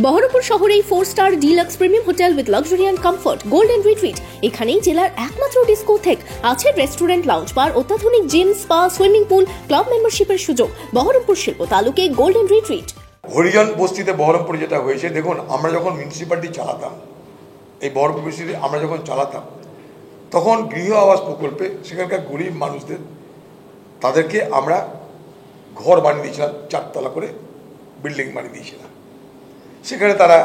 বহরমপুর শহরেই 4 star deluxe premium hotel with luxury and comfort golden retreat. এখানেই জেলার একমাত্র ডিস্কোথেক, আছে রেস্টুরেন্ট, লাউঞ্জ বার, অত্যাধুনিক gym, spa, swimming pool, club মেম্বারশিপের সুযোগ। বহরমপুর শিল্প তালুকে গোল্ডেন রিট্রিট। হরিজন বস্তিতে বহরমপুরে যেটা হয়েছে, দেখুন আমরা যখন মিউনিসিপ্যালিটি চালাতাম, এই বহরমপুর বস্তিতে আমরা যখন চালাতাম, তখন গৃহ আবাস প্রকল্পে সেখানকার গরিব মানুষদের তাদেরকে আমরা ঘর বানিয়ে দিয়েছিলাম, 4 তলা করে বিল্ডিং বানিয়ে দিয়েছিলাম। সেখানে তারা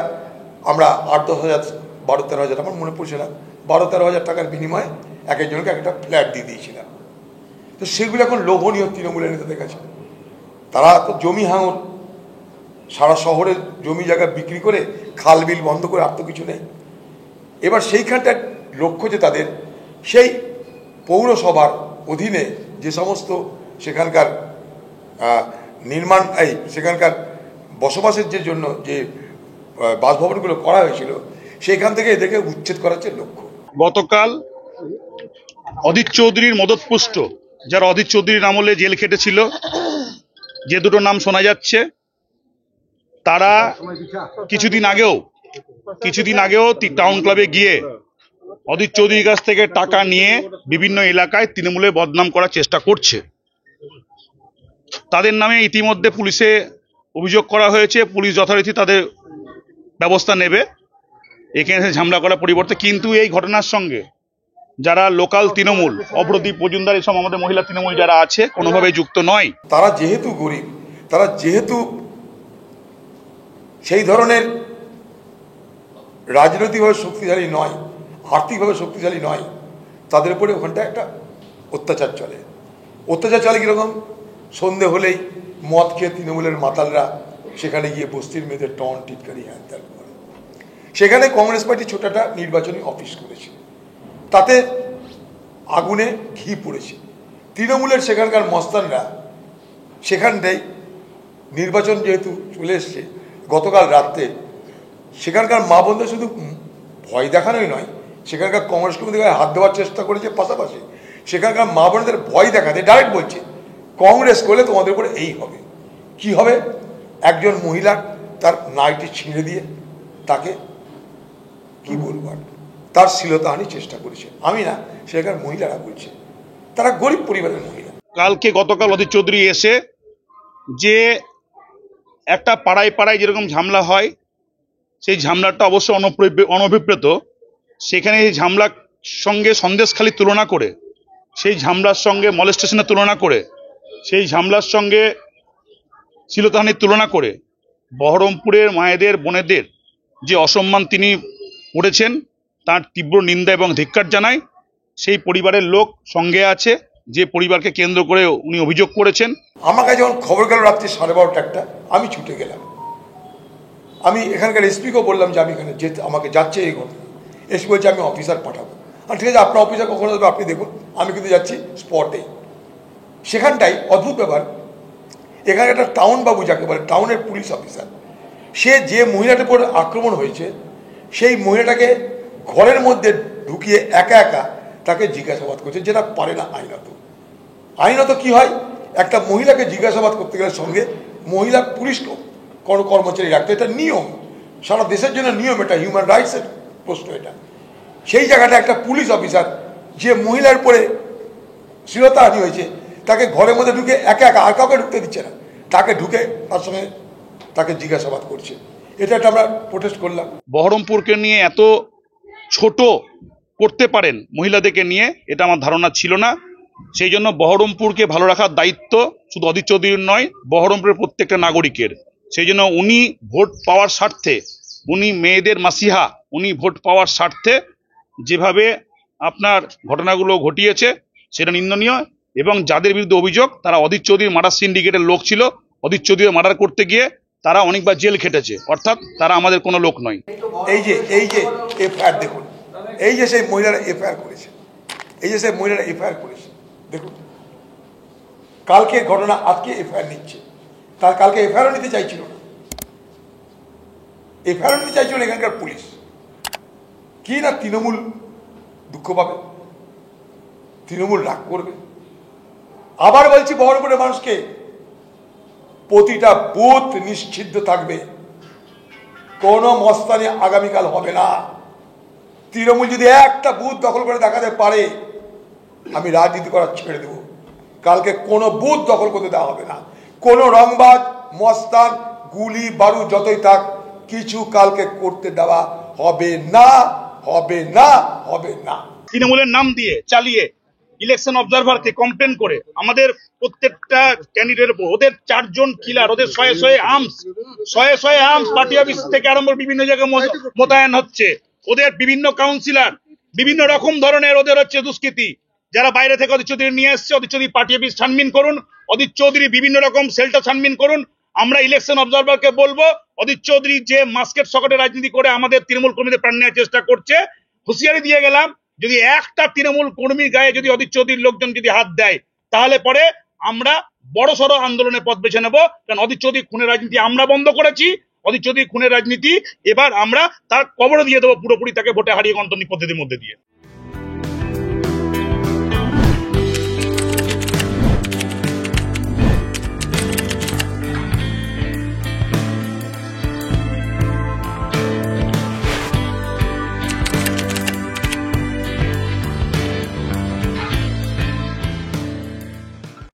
আমরা 8-10 হাজার, 12-13 হাজার, আমার মনে পড়ছে না, 12-13 হাজার টাকার বিনিময়ে এক একজনকে একটা ফ্ল্যাট দিয়ে দিয়েছিলাম। তো সেগুলো এখন লোভনীয় তৃণমূলের নেতাদের কাছে। তারা তো জমি হাঙর, সারা শহরের জমি জায়গা বিক্রি করে খাল বিল বন্ধ করে আর তো কিছু নেই। এবার সেইখানটার লক্ষ্য যে তাদের সেই পৌরসভার অধীনে যে সমস্ত সেখানকার নির্মাণ সেখানকার বসবাসের যে জন্য যে বাসভবনগুলো করা হয়েছিল, সেখান থেকে এদেরকে উচ্ছেদ করার যে লক্ষ্য। গতকাল অদিত চৌধুরীর মদতপুষ্ট, যারা অদিত চৌধুরীর আমলে জেল খেটেছিল, যে দুটো নাম শোনা যাচ্ছে, তারা কিছুদিন আগেও টাউন ক্লাবে গিয়ে অদিত চৌধুরীর কাছ থেকে টাকা নিয়ে বিভিন্ন এলাকায় তৃণমূলে বদনাম করার চেষ্টা করছে। তাদের নামে ইতিমধ্যে পুলিশে অভিযোগ করা হয়েছে, পুলিশ যথারীতি তাদের ব্যবস্থা নেবে এখানে ঝামেলা করার পরিবর্তে। কিন্তু এই ঘটনার সঙ্গে যারা লোকাল তৃণমূল, অপ্রদীপ মজুমদার, এসব আমাদের মহিলা তৃণমূল যারা আছে, কোনোভাবেই যুক্ত নয়। তারা যেহেতু গরিব, তারা যেহেতু সেই ধরনের রাজনৈতিকভাবে শক্তিশালী নয়, আর্থিকভাবে শক্তিশালী নয়, তাদের উপরে ওখানটা একটা অত্যাচার চলে। অত্যাচার চলে কীরকম? সন্ধে হলেই মদ খেয়ে তৃণমূলের মাতালরা সেখানে গিয়ে বস্তির মেয়েদের টন টিটকারি হ্যান ত্যান করে। সেখানে কংগ্রেস পার্টি ছোট একটা নির্বাচনী অফিস করেছে, তাতে আগুনে ঘি পড়েছে। তৃণমূলের সেখানকার মস্তানরা সেখানটাই নির্বাচন যেহেতু চলে এসছে, গতকাল রাত্রে সেখানকার মা বোনদের শুধু ভয় দেখানোই নয়, সেখানকার কংগ্রেস কমিটির গায়ে হাত দেওয়ার চেষ্টা করেছে, পাশাপাশি সেখানকার মা বোনদের ভয় দেখাতে ডাইরেক্ট বলছে, কংগ্রেস করলে তোমাদের উপরে এই হবে। কি হবে? একজন মহিলা তার নাইটি ছিঁড়ে দিয়ে তাকে কি বলবো, তার শ্লীলতাহানির চেষ্টা করেছে। আমি না, সেখানকার মহিলারা বলছে, তারা গরিব পরিবারের মহিলা। গতকাল অদিত চৌধুরী এসে যে একটা পাড়ায় পাড়ায় যেরকম ঝামেলা হয়, সেই ঝামেলাটা অবশ্য অনভিপ্রেত। সেখানে এই ঝামেলার সঙ্গে সন্দেশখালি তুলনা করে, সেই ঝামেলার সঙ্গে মলেস্টেশনের তুলনা করে, সেই ঝামেলার সঙ্গে শ্লীলতাহানির তুলনা করে বহরমপুরের মায়েদের, বোনেদের যে অসম্মান তিনি করেছেন, তার তীব্র নিন্দা এবং ধিক্কার জানায়। সেই পরিবারের লোক সঙ্গে আছে, যে পরিবারকে কেন্দ্র করে উনি অভিযোগ করেছেন। আমার কাছে যখন খবর গেল রাত্রি 12:30 একটা, আমি ছুটে গেলাম। আমি এখানকার এসপিকেও বললাম যে আমি এখানে যেতে, আমাকে যাচ্ছে এই ঘটনা। এসপি বলছে আমি অফিসার পাঠাবো। আর ঠিক আছে, আপনার অফিসার কখন আসবে আপনি দেখুন, আমি কিন্তু যাচ্ছি স্পটে। সেখানটাই অদ্ভুত ব্যাপার, এখানে একটা টাউন বাবু যাকে বলে, টাউনের পুলিশ অফিসার, সে যে মহিলাটার উপর আক্রমণ হয়েছে, সেই মহিলাটাকে ঘরের মধ্যে ঢুকিয়ে একা একা তাকে জিজ্ঞাসাবাদ করছে, যেটা পারে না আইনত। আইনত কি হয়, একটা মহিলাকে জিজ্ঞাসাবাদ করতে গেলে সঙ্গে মহিলা পুলিশ কর্মচারী রাখতে, এটা নিয়ম, সারা দেশের জন্য নিয়ম, এটা হিউম্যান রাইটসের প্রশ্ন এটা। সেই জায়গাটা একটা পুলিশ অফিসার যে মহিলার উপরে শ্লীলতাহানি হয়েছে, তাকে ঘরের মধ্যে ঢুকে একা একা, আর কাউকে ঢুকতে দিচ্ছে না, তাকে ঢুকে তার সঙ্গে তাকে জিজ্ঞাসাবাদ করছে। এটা একটা আমরা প্রোটেস্ট করলাম। বহরমপুরকে নিয়ে এত ছোট করতে পারেন মহিলাদেরকে নিয়ে, এটা আমার ধারণা ছিল না। সেই জন্য বহরমপুরকে ভালো রাখার দায়িত্ব শুধু অদিত চৌধুরীর নয়, বহরমপুরের প্রত্যেকটা নাগরিকের। সেই জন্য উনি ভোট পাওয়ার স্বার্থে, উনি মেয়েদের মাসিহা, উনি ভোট পাওয়ার স্বার্থে যেভাবে আপনার ঘটনাগুলো ঘটিয়েছে, সেটা নিন্দনীয়। এবং যাদের বিরুদ্ধে অভিযোগ, তারা অদিত চৌধুরীর মার্ডার সিন্ডিকেটের লোক ছিল, অদিত চৌধুরীর মার্ডার করতে গিয়ে তারা অনেকবার জেল খেটেছে, অর্থাৎ তারা আমাদের কোনো লোক নয়। এই যে এফআইআর দেখুন, এই যে সেই মহিলারা এফআইআর করেছে, এই যে সেই মহিলারা এফআইআর করেছে, দেখুন কালকে ঘটনা, আজকে এফআইআর নিচ্ছে। তার কালকে এফআইআর নিতে চাইছিল না, এফআইআর নিতে চাইছিল না এখানকার পুলিশ। কি না তৃণমূল দুঃখ পাবে, তৃণমূল রাগ করবে। আবার বলছি বহরমপুরের মানুষকে, প্রতিটা বুথ নিশ্চিদ্ধ থাকবে, কোনো মস্তানি আগামীকাল হবে না। তৃণমূল যদি একটা বুথ দখল করে দেখাতে পারে, আমি রাজনীতি করা ছেড়ে দেব। কালকে কোনো বুথ দখল করতে দেওয়া হবে না। কোনো রংবাজ, মস্তান, গুলি বারুদ যতই থাক, কিছু কালকে করতে দেওয়া হবে না, হবে না, হবে না। তৃণমূলের নাম দিয়ে চালিয়ে ইলেকশন অবজারভারকে কমপ্লেন করে আমাদের প্রত্যেকটা ক্যান্ডিডেটের উপর ওদের 4 জন কিলার, ওদের শয়ে শয়ে আর্মস পার্টি অফিস থেকে আরম্ভ বিভিন্ন জায়গায় মোতায়েন হচ্ছে। ওদের বিভিন্ন কাউন্সিলর, বিভিন্ন রকম ধরনের ওদের হচ্ছে দুষ্কৃতি, যারা বাইরে থেকে অধীর চৌধুরী নিয়ে এসছে। অধীর চৌধুরী পার্টি অফিস ছানবিন করুন, অধীর চৌধুরী বিভিন্ন রকম সেলটা ছানবিন করুন। আমরা ইলেকশন অবজারভারকে বলবো, অধীর চৌধুরী যে মাস্কেট সকটে রাজনীতি করে আমাদের তৃণমূল কর্মীদের প্রাণ নেওয়ার চেষ্টা করছে, হুঁশিয়ারি দিয়ে গেলাম, যদি একটা তৃণমূল কর্মীর গায়ে যদি অধীর চৌধুরীর লোকজন যদি হাত দেয়, তাহলে পরে আমরা বড় সড়ো আন্দোলনের পথ বেছে নেবো। কারণ অধীর চৌধুরী খুনের রাজনীতি আমরা বন্ধ করেছি। অধীর চৌধুরী খুনের রাজনীতি এবার আমরা তার কবরে দিয়ে দেবো পুরোপুরি, তাকে ভোটে হারিয়ে গণতান্ত্রিক পদ্ধতির মধ্যে দিয়ে।